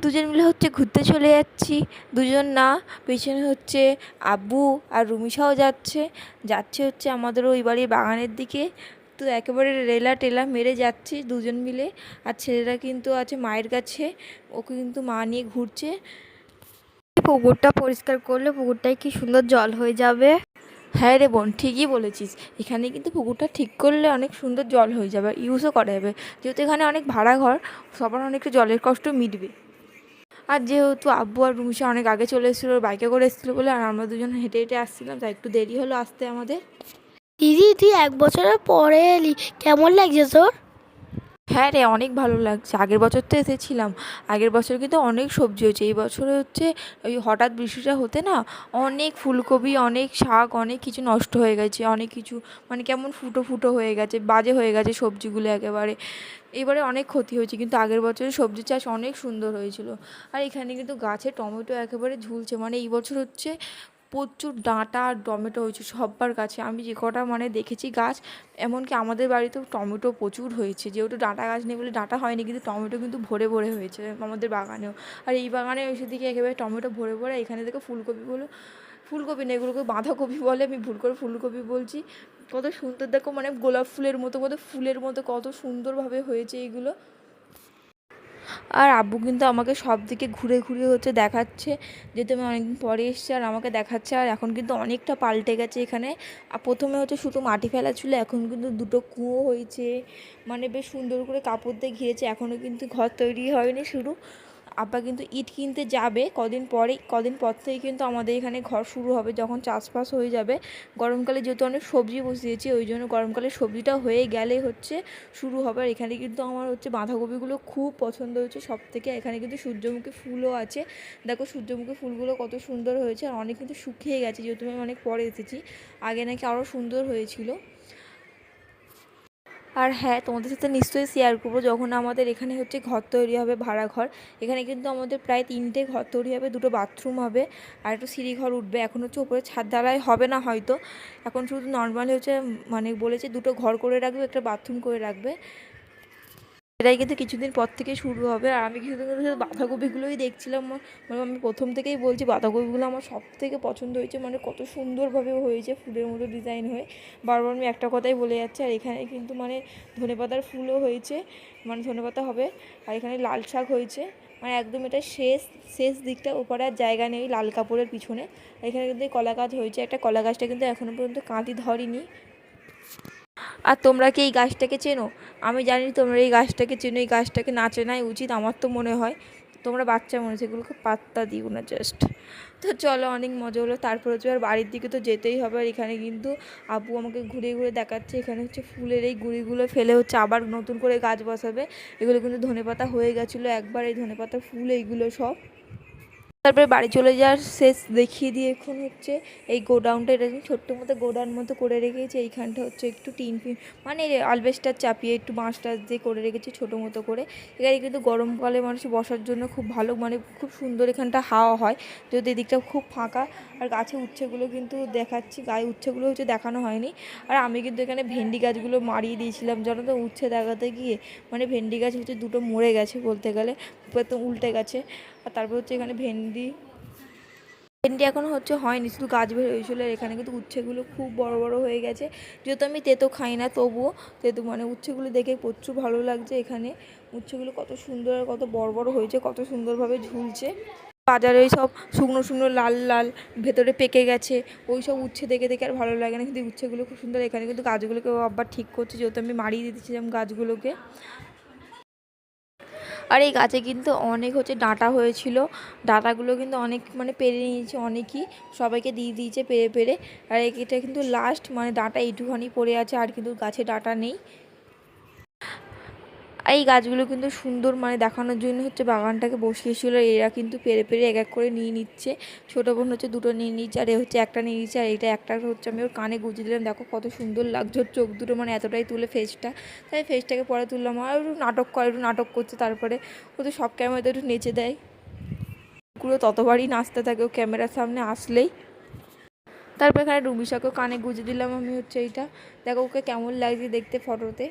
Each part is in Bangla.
দুজন মিলে হচ্ছে ঘুরতে চলে যাচ্ছি। দুজন না, পেছনে হচ্ছে আব্বু আর রুমিসাও যাচ্ছে হচ্ছে আমাদের ওই বাড়ির বাগানের দিকে। তো একেবারে রেলা টেলা মেরে যাচ্ছি দুজন মিলে। আর ছেলেরা কিন্তু আছে মায়ের কাছে, ওকে কিন্তু মা নিয়ে ঘুরছে। পুকুরটা পরিষ্কার করলে পুকুরটায় কি সুন্দর জল হয়ে যাবে। হ্যাঁ রে বোন, ঠিকই বলেছিস। এখানে কিন্তু পুকুরটা ঠিক করলে অনেক সুন্দর জল হয়ে যাবে, ইউজও করা যাবে। যেহেতু এখানে অনেক ভাড়া ঘর, সবার অনেকটা জলের কষ্ট মিটবে। আর যেহেতু আব্বু আর রুমিসা অনেক আগে চলে এসেছিলো, বাইকে করে এসেছিলো বলে, আর আমরা দুজন হেঁটে হেঁটে আসছিলাম, তাই একটু দেরি হলো আসতে আমাদের। দিদি, তুই 1 বছরের পরে এলি, কেমন লাগছে তোর? হ্যাঁ রে, অনেক ভালো লাগছে। আগের বছর তো এসেছিলাম, আগের বছর কিন্তু অনেক সবজি হয়েছে। এই বছরে হচ্ছে ওই হঠাৎ বৃষ্টিটা হতে না, অনেক ফুলকপি, অনেক শাক, অনেক কিছু নষ্ট হয়ে গেছে। অনেক কিছু মানে কেমন ফুটো ফুটো হয়ে গেছে, বাজে হয়ে গেছে সবজিগুলো একেবারে। এবারে অনেক ক্ষতি হয়েছে, কিন্তু আগের বছরে সবজি চাষ অনেক সুন্দর হয়েছিল। আর এখানে কিন্তু গাছে টমেটো একেবারে ঝুলছে, মানে এই বছর হচ্ছে প্রচুর ডাঁটা আর টমেটো হয়েছে সব্বার গাছে। আমি যে কটা মানে দেখেছি গাছ, এমনকি আমাদের বাড়িতেও টমেটো প্রচুর হয়েছে। যেহেতু ডাঁটা গাছ নেই বলে ডাঁটা হয়নি, কিন্তু টমেটো কিন্তু ভরে ভরে হয়েছে আমাদের বাগানেও। আর এই বাগানে ওই দিকে একেবারে টমেটো ভরে ভরে। এখানে থেকে ফুলকপিগুলো, ফুলকপি নেই, এগুলোকে বাঁধাকপি বলে, আমি ভুল করে ফুলকপি বলছি। কত সুন্দর দেখো, মানে গোলাপ ফুলের মতো, কত ফুলের মতো কত সুন্দরভাবে হয়েছে এইগুলো। আর আব্বু কিন্তু আমাকে সব দিকে ঘুরে ঘুরে হচ্ছে দেখাচ্ছে, যেহেতু আমি অনেকদিন পরে এসেছি, আর আমাকে দেখাচ্ছে। আর এখন কিন্তু অনেকটা পাল্টে গেছে এখানে। আর প্রথমে হচ্ছে শুধু মাটি ফেলা ছিল, এখন কিন্তু দুটো কুয়ো হয়েছে, মানে বেশ সুন্দর করে কাপড় দিয়ে ঘিরেছে। এখনও কিন্তু ঘর তৈরি হয়নি শুরু। আব্বা কিন্তু ইট কিনতে যাবে কদিন পর থেকেই কিন্তু আমাদের এখানে ঘর শুরু হবে, যখন চাষবাস হয়ে যাবে। গরমকালে যেহেতু অনেক সবজি বসিয়েছি, ওই জন্য গরমকালে সবজিটা হয়ে গেলে হচ্ছে শুরু হবে। আর এখানে কিন্তু আমার হচ্ছে বাঁধাকপিগুলো খুব পছন্দ হয়েছে সব থেকে। এখানে কিন্তু সূর্যমুখী ফুলও আছে, দেখো সূর্যমুখী ফুলগুলো কত সুন্দর হয়েছে। আর অনেক কিন্তু শুকিয়ে গেছে, যেহেতু আমি অনেক পরে এসেছি, আগে নাকি আরও সুন্দর হয়েছিল। আর হ্যাঁ, তোমাদের সাথে নিশ্চয়ই শেয়ার করবো যখন আমাদের এখানে হচ্ছে ঘর তৈরি হবে, ভাড়া ঘর। এখানে কিন্তু আমাদের প্রায় 3টে ঘর তৈরি হবে, 2টো বাথরুম হবে, আর একটু সিঁড়ি ঘর উঠবে। এখন হচ্ছে ওপরে ছাদ ঢালাই হবে না হয়তো, এখন শুধু নর্মালি হচ্ছে মানে বলেছে 2টো ঘর করে রাখবে, একটা বাথরুম করে রাখবে। এটাই কিন্তু কিছুদিন পর থেকে শুরু হবে। আর আমি কিছুদিন ধরে বাঁধাকপিগুলোই দেখছিলাম, মানে আমি প্রথম থেকেই বলছি বাঁধাকপিগুলো আমার সব থেকে পছন্দ হয়েছে, মানে কত সুন্দরভাবে হয়েছে ফুলের মতো ডিজাইন হয়ে। বারবার আমি একটা কথাই বলে যাচ্ছি। আর এখানে কিন্তু মানে ধনেপাতার ফুলও হয়েছে, মানে ধনেপাতা হবে। আর এখানে লাল শাক হয়েছে, মানে একদম এটা শেষ শেষ দিকটা, ওপরে আর জায়গা নেই লাল কাপড়ের পিছনে। এখানে কিন্তু এই কলা গাছ হয়েছে, একটা কলা গাছটা কিন্তু এখনও পর্যন্ত কাঁদি ধরেনি। আর তোমরা কি এই গাছটাকে চেনো? আমি জানি তোমরা এই গাছটাকে চেনো, এই গাছটাকে না চেনাই উচিত আমার তো মনে হয়। তোমরা বাচ্চা মনে হচ্ছে, এগুলোকে পাত্তা দিও না জাস্ট। তো চলো, অনেক মজা হলো। তারপর হচ্ছে আর বাড়ির দিকে তো যেতেই হবে। আর এখানে কিন্তু আব্বু আমাকে ঘুরে ঘুরে দেখাচ্ছে, এখানে হচ্ছে ফুলের এই গুঁড়িগুলো ফেলে হচ্ছে আবার নতুন করে গাছ বসাবে। এগুলো কিন্তু ধনেপাতা হয়ে গেছিলো একবার, এই ধনেপাতার ফুল এইগুলো সব। তারপরে বাড়ি চলে যাওয়ার শেষ দেখিয়ে দিয়ে এখন হচ্ছে এই গোডাউনটা, এটা ছোট্ট মতো গোডাউন মতো করে রেখেছে। এইখানটা হচ্ছে একটু টিন ফিন মানে আলবেস্টার চাপিয়ে একটু বাঁশ টাশ দিয়ে করে রেখেছে ছোটো মতো করে। এখানে কিন্তু গরমকালে মানুষ বসার জন্য খুব ভালো, মানে খুব সুন্দর এখানটা হাওয়া হয়, যদি এদিকটা খুব ফাঁকা। আর গাছে উচ্ছেগুলো কিন্তু দেখাচ্ছি, গায়ে উচ্ছেগুলো হচ্ছে দেখানো হয়নি। আর আমি কিন্তু এখানে ভেন্ডি গাছগুলো মারিয়ে দিয়েছিলাম জানো তো, উচ্ছে দেখাতে গিয়ে। মানে ভেন্ডি গাছ হচ্ছে 2টো মরে গেছে বলতে গেলে, তো উল্টে গেছে। আর তারপর হচ্ছে এখানে ভেন্ডি এখনও হচ্ছে হয়নি, শুধু গাছ বের হয়েছিলো। আর এখানে কিন্তু উচ্ছেগুলো খুব বড় বড় হয়ে গেছে। যেহেতু আমি তেতো খাই না, তবুও তেতো মানে উচ্ছেগুলো দেখে প্রচুর ভালো লাগছে। এখানে উচ্ছেগুলো কত সুন্দর আর কত বড় বড় হয়েছে, কত সুন্দরভাবে ঝুলছে। বাজারে ওই সব শুকনো শুকনো লাল লাল ভেতরে পেকে গেছে, ওই সব উচ্ছে দেখে দেখে আর ভালো লাগে না, কিন্তু উচ্ছেগুলো খুব সুন্দর। এখানে কিন্তু গাছগুলোকে আবার ঠিক করছে, যেহেতু আমি মারিয়ে দিতেছিলাম গাছগুলোকে। আর এই গাছে কিন্তু অনেক হচ্ছে ডাঁটা হয়েছিল, ডাঁটাগুলো কিন্তু অনেক মানে পেরে নিয়েছে অনেকই, সবাইকে দিয়ে দিয়েছে পেরে পেরে। আর এটা কিন্তু লাস্ট, মানে ডাঁটা এইটুখানি পড়ে আছে, আর কিন্তু গাছে ডাঁটা নেই। এই গাছগুলো কিন্তু সুন্দর মানে দেখানোর জন্য হচ্ছে বাগানটাকে বসিয়েছিল। এরা কিন্তু পেরে পেরে এক এক করে নিয়ে নিচ্ছে। ছোটো বোন হচ্ছে 2টো নিয়ে নিচ্ছে, আর এ হচ্ছে একটা নিয়ে নিচ্ছে। আর এটা একটা হচ্ছে আমি ওর কানে গুঁজে দিলাম, দেখো কত সুন্দর লাগছে ওর চোখ দুটো, মানে এতটাই তুলে ফেসটা, তাই ফেসটাকে পরে তুললাম। আর একটু নাটক করছে, তারপরে ও তো সব ক্যামেরাতে একটু নেচে দেয়, পুরো ততবারই নাচতে থাকে ও ক্যামেরার সামনে আসলেই। তারপর এখানে রুমিসাকেও কানে গুঁজে দিলাম আমি হচ্ছে এইটা, দেখো ওকে কেমন লাগছে দেখতে ফটোতে।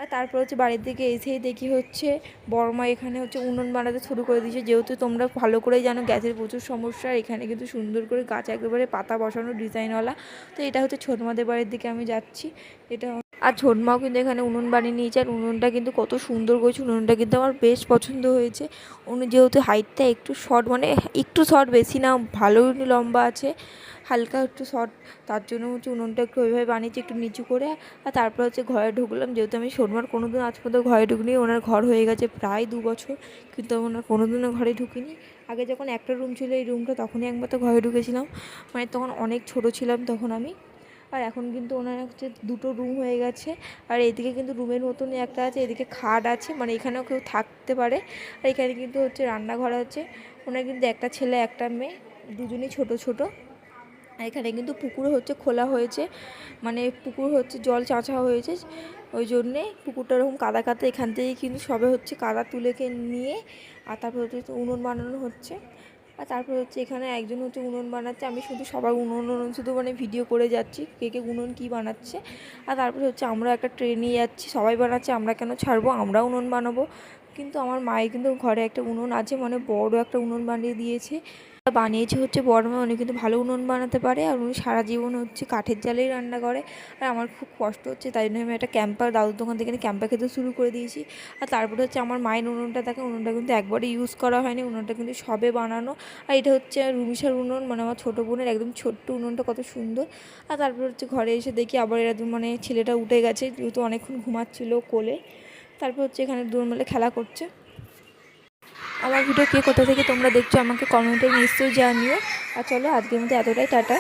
আর তারপর হচ্ছে বাড়ির দিকে এসেই দেখি হচ্ছে বড়মা এখানে হচ্ছে উনুন বানাতে শুরু করে দিয়েছে। যেহেতু তোমরা ভালো করেই জানো গ্যাসের প্রচুর সমস্যা, এখানে কিন্তু সুন্দর করে গাছ একেবারে পাতা বসানো ডিজাইনওয়ালা। তো এটা হচ্ছে ছোটমাদের বাড়ির দিকে আমি যাচ্ছি। এটা আর ছোটমাও কিন্তু এখানে উনুন বানিয়ে নিয়েছে, আর উনুনটা কিন্তু কত সুন্দর করেছে। উনুনটা কিন্তু আমার বেশ পছন্দ হয়েছে। উনুন যেহেতু হাইটটা একটু শর্ট, মানে একটু শর্ট, বেশি না, ভালোই লম্বা আছে, হালকা একটু শর্ট, তার জন্য হচ্ছে উনুনটা একটু ওইভাবে বানিয়েছি একটু নিচু করে। আর তারপর হচ্ছে ঘরে ঢুকলাম। যেহেতু আমি ছোটমার কোনো দিন আজ পর্যন্ত ঘরে ঢুকিনি, ওনার ঘর হয়ে গেছে প্রায় 2 বছর, কিন্তু ওনার কোনো দিনও ঘরে ঢুকিনি। আগে যখন একটা রুম ছিল এই রুমটা, তখনই একবার তো ঘরে ঢুকেছিলাম, মানে তখন অনেক ছোট ছিলাম তখন আমি। আর এখন কিন্তু ওনার হচ্ছে 2টো রুম হয়ে গেছে। আর এদিকে কিন্তু রুমের মতনই একটা আছে, এদিকে খাট আছে, মানে এখানেও কেউ থাকতে পারে। আর এখানে কিন্তু হচ্ছে রান্নাঘর আছে। ওনার কিন্তু একটা ছেলে একটা মেয়ে, দুজনেই ছোট ছোট। এখানে কিন্তু পুকুর হচ্ছে খোলা হয়েছে, মানে পুকুর হচ্ছে জল চাঁচা হয়েছে, ওই জন্যে পুকুরটা ওরকম কাদা কাদা। এখান থেকেই কিন্তু সবে হচ্ছে কাদা তুলেকে নিয়ে আর তারপর হচ্ছে উনুন বানানো হচ্ছে। আর তারপর হচ্ছে এখানে একজন হচ্ছে উনুন বানাচ্ছে, আমি শুধু সবার উনুন উনুন শুধু মানে ভিডিও করে যাচ্ছি কে কে উনুন কী বানাচ্ছে। আর তারপরে হচ্ছে আমরা একটা ট্রে নিয়ে যাচ্ছি, সবাই বানাচ্ছে, আমরা কেন ছাড়বো, আমরাও উনুন বানাবো। কিন্তু আমার মায়ের কিন্তু ঘরে একটা উনুন আছে, মানে বড় একটা উনুন বানিয়ে দিয়েছে। বানিয়েছে হচ্ছে বড় মা, উনি কিন্তু ভালো উনুন বানাতে পারে, আর উনি সারা জীবন হচ্ছে কাঠের জালেই রান্না করে। আর আমার খুব কষ্ট হচ্ছে, তাই জন্য আমি একটা ক্যাম্পার দাদুর দোকান থেকে ক্যাম্পা খেতে শুরু করে দিয়েছি। আর তারপরে হচ্ছে আমার মায়ের উনুনটা দেখে, উনুনটা কিন্তু একবারই ইউজ করা হয়নি, উনুনটা কিন্তু সবে বানানো। আর এটা হচ্ছে রুমিসার উনুন, মানে আমার ছোটো বোনের একদম ছোট্ট উনুনটা, কত সুন্দর। আর তারপর হচ্ছে ঘরে এসে দেখি আবার এরা মানে ছেলেটা উঠে গেছে, যেহেতু অনেকক্ষণ ঘুমাচ্ছিল কোলে। তারপর হচ্ছে এখানে দূর মেলে খেলা করছে। আমার ভিডিও কে কোথা থেকে তোমরা দেখছো আমাকে কমেন্টে নিশ্চয়ই জানিও। আর চলো আজকের মধ্যে এতটাই, টাটা।